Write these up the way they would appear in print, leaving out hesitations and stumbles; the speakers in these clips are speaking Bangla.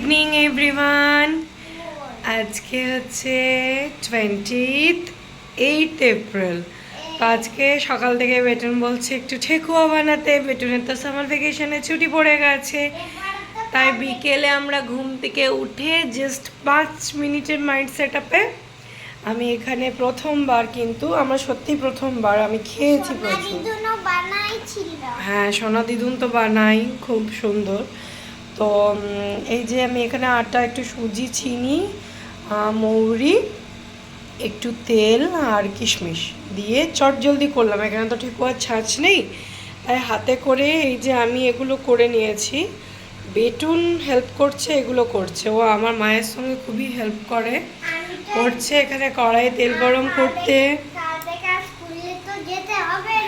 Evening everyone. আজকে হচ্ছে 28 এপ্রিল। তো আজকে সকাল থেকে বেটুন বলছে একটু ঠেকুয়া বানাতে। বেটুনের তো সামার ভ্যাকেশনে ছুটি পড়ে গেছে, তাই বিকেলে আমরা ঘুম থেকে উঠে জাস্ট 5 মিনিটের মাইন্ড সেট আপে আমি এখানে প্রথমবার, কিন্তু আমার সত্যি প্রথমবার আমি খেয়েছি প্রচুর। হ্যাঁ, সোনা দিদুন তো বানাই খুব সুন্দর। তো এই যে আমি এখানে আটা, একটু সুজি, চিনি, মৌরি, একটু তেল আর কিশমিশ দিয়ে চটজলদি করলাম। এখানে তো ঠেকুয়ার ছাঁচ নেই, তাই হাতে করে এই যে আমি এগুলো করে নিয়েছি। বেটুন হেল্প করছে, এগুলো করছে ও, আমার মায়ের সঙ্গে খুবই হেল্প করছে এখানে কড়াইয়ে তেল গরম করতে।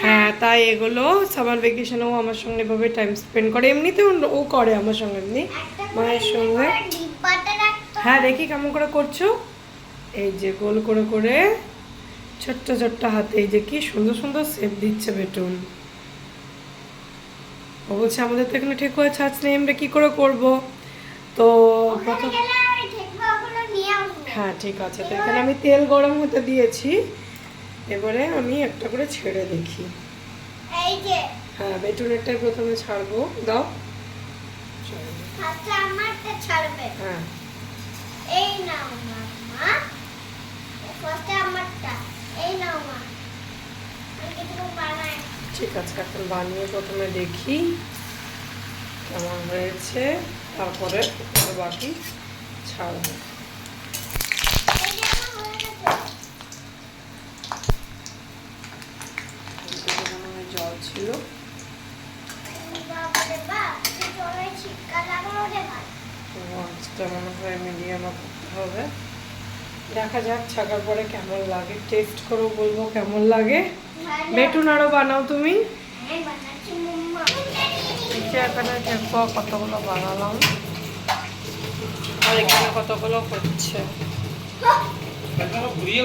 হ্যাঁ, তাই এগুলো সামার ভ্যাকেশনেও আমার সঙ্গে এভাবে টাইম স্পেন্ড করে। এমনিতেও ও করে আমার সঙ্গে, এমনি মায়ের সঙ্গে। হ্যাঁ, দেখি কেমন করে করছো। এই যে গোল করে করে ছোট্ট ছোট্ট হাতে এই যে কি সুন্দর সুন্দর শেপ দিচ্ছে বেটুন। ও বলছে আমাদের তো এখানে ঠেকুয়া ছাঁচ নেই, আমরা কি করে করব। তো প্রথম, হ্যাঁ ঠিক আছে। তো এখানে আমি তেল গরম হতে দিয়েছি, এবারে আমি একটা করে ছেড়ে দেখি। হ্যাঁ, বেটুনেরটাই প্রথমে ছাড়বো। দাও, হ্যাঁ এই নাও মা, ফার্স্টে আমারটা এই নাও মা, আমি কিছু বানাই। ঠিক আছে, এখন বানিয়ে প্রথমে দেখি কেমন হয়েছে, তারপরে বাকি ছাড়বো। জল ছিল, মনে হয় মিডিয়ামে করতে হবে। দেখা যাক ছাকার পরে কেমন লাগে, টেস্ট করো, বলবো কেমন লাগে। বেটুন আরো বানাও তুমি। এখানে ঠেকুয়া কতগুলো বানালাম, আর এখানে কতগুলো হচ্ছে।